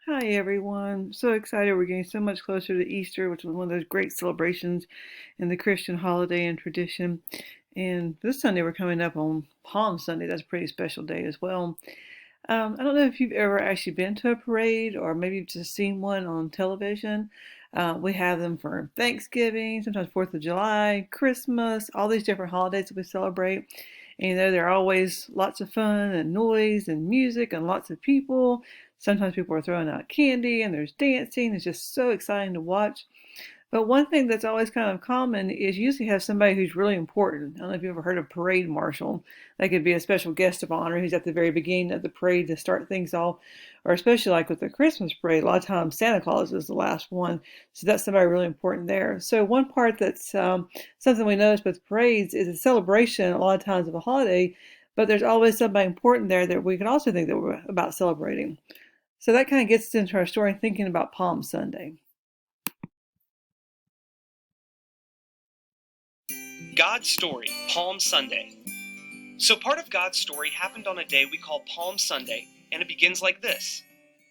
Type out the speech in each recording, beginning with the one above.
Hi everyone. So excited. We're getting so much closer to Easter, which is one of those great celebrations in the Christian holiday and tradition. And this Sunday we're coming up on Palm Sunday. That's a pretty special day as well. I don't know if you've ever actually been to a parade or maybe you've just seen one on television. We have them for Thanksgiving, sometimes 4th of July, Christmas, all these different holidays that we celebrate. And there are always lots of fun and noise and music and lots of people. Sometimes people are throwing out candy and there's dancing. It's just so exciting to watch. But one thing that's always kind of common is you usually have somebody who's really important. I don't know if you've ever heard of parade marshal. That could be a special guest of honor who's at the very beginning of the parade to start things off. Or especially like with the Christmas parade, a lot of times Santa Claus is the last one. So that's somebody really important there. So one part that's something we notice with parades is a celebration a lot of times of a holiday, but there's always somebody important there that we can also think that we're about celebrating. So that kind of gets into our story thinking about Palm Sunday. God's story, Palm Sunday. So part of God's story happened on a day we call Palm Sunday, and it begins like this.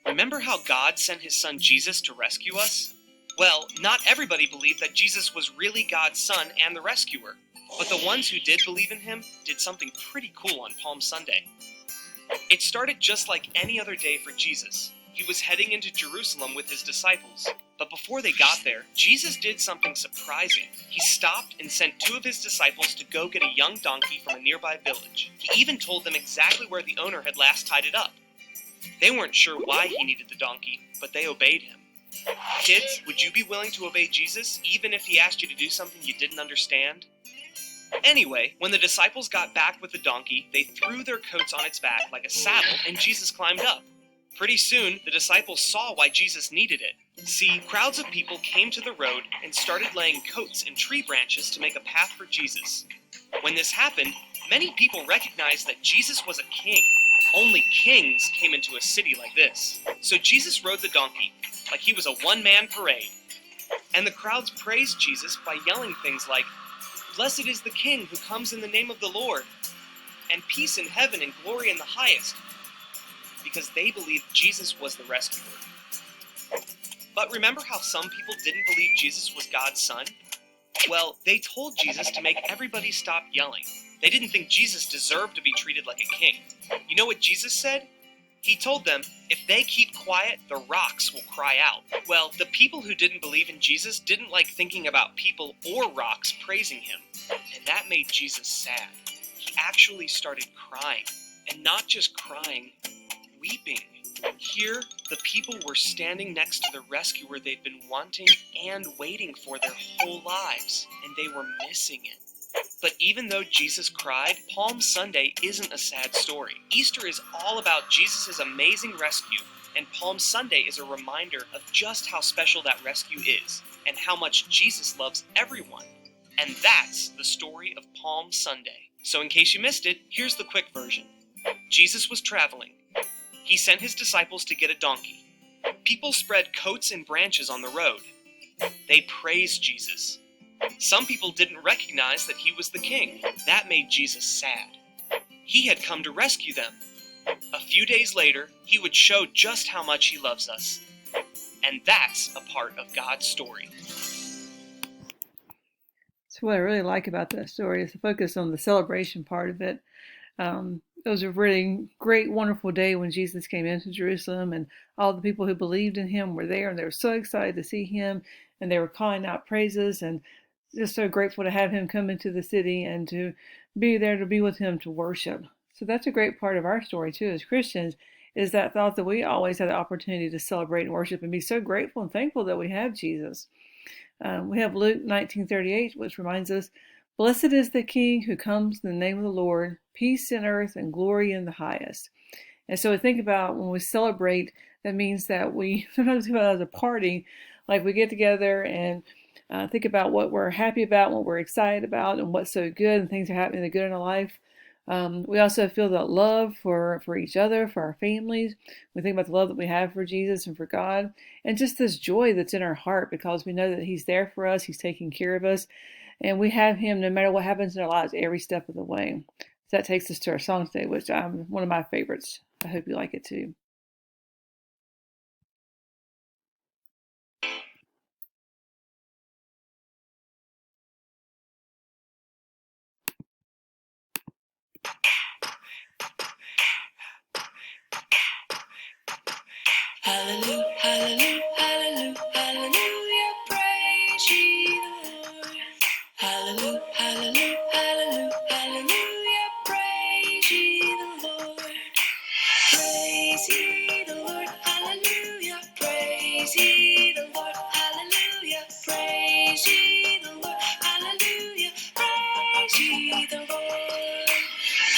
Remember how God sent his son Jesus to rescue us? Well, not everybody believed that Jesus was really God's son and the rescuer, but the ones who did believe in him did something pretty cool on Palm Sunday. It started just like any other day for Jesus. He was heading into Jerusalem with his disciples. But before they got there, Jesus did something surprising. He stopped and sent two of his disciples to go get a young donkey from a nearby village. He even told them exactly where the owner had last tied it up. They weren't sure why he needed the donkey, but they obeyed him. Kids, would you be willing to obey Jesus even if he asked you to do something you didn't understand? Anyway, when the disciples got back with the donkey, they threw their coats on its back like a saddle, and Jesus climbed up. Pretty soon, the disciples saw why Jesus needed it. See, crowds of people came to the road and started laying coats and tree branches to make a path for Jesus. When this happened, many people recognized that Jesus was a king. Only kings came into a city like this. So Jesus rode the donkey, like he was a one-man parade. And the crowds praised Jesus by yelling things like, "Blessed is the King who comes in the name of the Lord," and "Peace in heaven and glory in the highest," because they believed Jesus was the rescuer. But remember how some people didn't believe Jesus was God's son? Well, they told Jesus to make everybody stop yelling. They didn't think Jesus deserved to be treated like a king. You know what Jesus said? He told them, if they keep quiet, the rocks will cry out. Well, the people who didn't believe in Jesus didn't like thinking about people or rocks praising him. And that made Jesus sad. He actually started crying. And not just crying, weeping. Here, the people were standing next to the rescuer they'd been wanting and waiting for their whole lives, and they were missing it. But even though Jesus cried, Palm Sunday isn't a sad story. Easter is all about Jesus' amazing rescue, and Palm Sunday is a reminder of just how special that rescue is, and how much Jesus loves everyone. And that's the story of Palm Sunday. So in case you missed it, here's the quick version. Jesus was traveling. He sent his disciples to get a donkey. People spread coats and branches on the road. They praised Jesus. Some people didn't recognize that he was the king. That made Jesus sad. He had come to rescue them. A few days later, he would show just how much he loves us. And that's a part of God's story. So what I really like about that story is the focus on the celebration part of it. It was a really great, wonderful day when Jesus came into Jerusalem, and all the people who believed in him were there, and they were so excited to see him, and they were calling out praises, and just so grateful to have him come into the city and to be there to be with him to worship. So that's a great part of our story too as Christians, is that thought that we always have the opportunity to celebrate and worship and be so grateful and thankful that we have Jesus. We have Luke 19:38, which reminds us, "Blessed is the King who comes in the name of the Lord, peace in earth and glory in the highest." And so we think about when we celebrate, that means that we sometimes think about it as a party, like we get together and think about what we're happy about, what we're excited about, and what's so good, and things are happening that are good in our life. We also feel that love for each other, for our families. We think about the love that we have for Jesus and for God, and just this joy that's in our heart because we know that he's there for us, he's taking care of us, and we have him no matter what happens in our lives every step of the way. So that takes us to our song today, which one of my favorites. I hope you like it too. Hallelujah, hallelujah, hallelujah, hallelujah, praise ye the Lord. Hallelujah, hallelujah, hallelujah, hallelujah, praise ye the Lord. Praise ye the Lord, hallelujah, praise ye the Lord, hallelujah, praise ye the Lord, hallelujah, praise ye the Lord.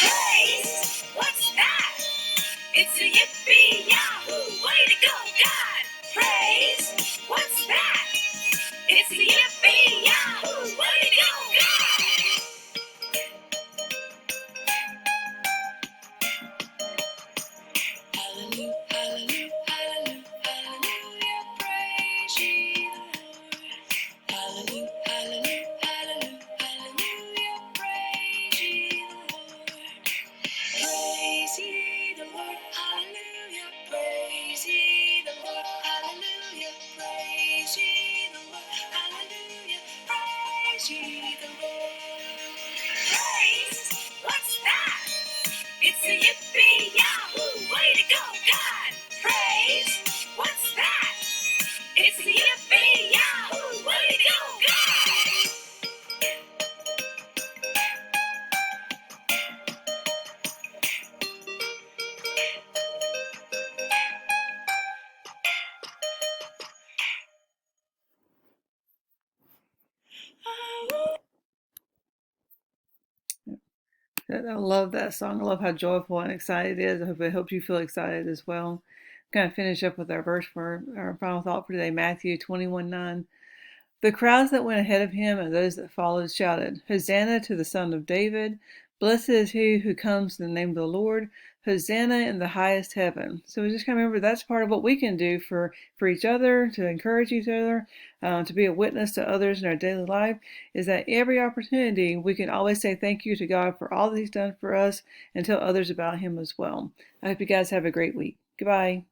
Praise, what's that? It's a yippee yahoo, way to go, God! Praise, what's that? It's a yippee yahoo, way to go, God! Hallelujah, hallelujah, hallelujah, hallelujah, praise ye the Lord. Hallelujah, hallelujah, hallelujah, hallelujah, praise ye the Lord. Praise ye the Lord, hallelujah, praise ye the Lord, hallelujah, praise ye the Lord, hallelujah, praise ye the Lord. Praise, what's that? It's a yippee yahoo, way to go, God! Praise, what's that? It's a yippee yahoo, way to go, God! I love that song. I love how joyful and excited it is. I hope it helps you feel excited as well. Kind of finish up with our verse for our final thought for today, Matthew 21:9. The crowds that went ahead of him and those that followed shouted, Hosanna to the Son of David. Blessed is he who comes in the name of the Lord. Hosanna in the highest heaven. So we just kind of remember that's part of what we can do for each other, to encourage each other, to be a witness to others in our daily life, is that every opportunity we can always say thank you to God for all that he's done for us and tell others about him as well. I hope you guys have a great week. Goodbye.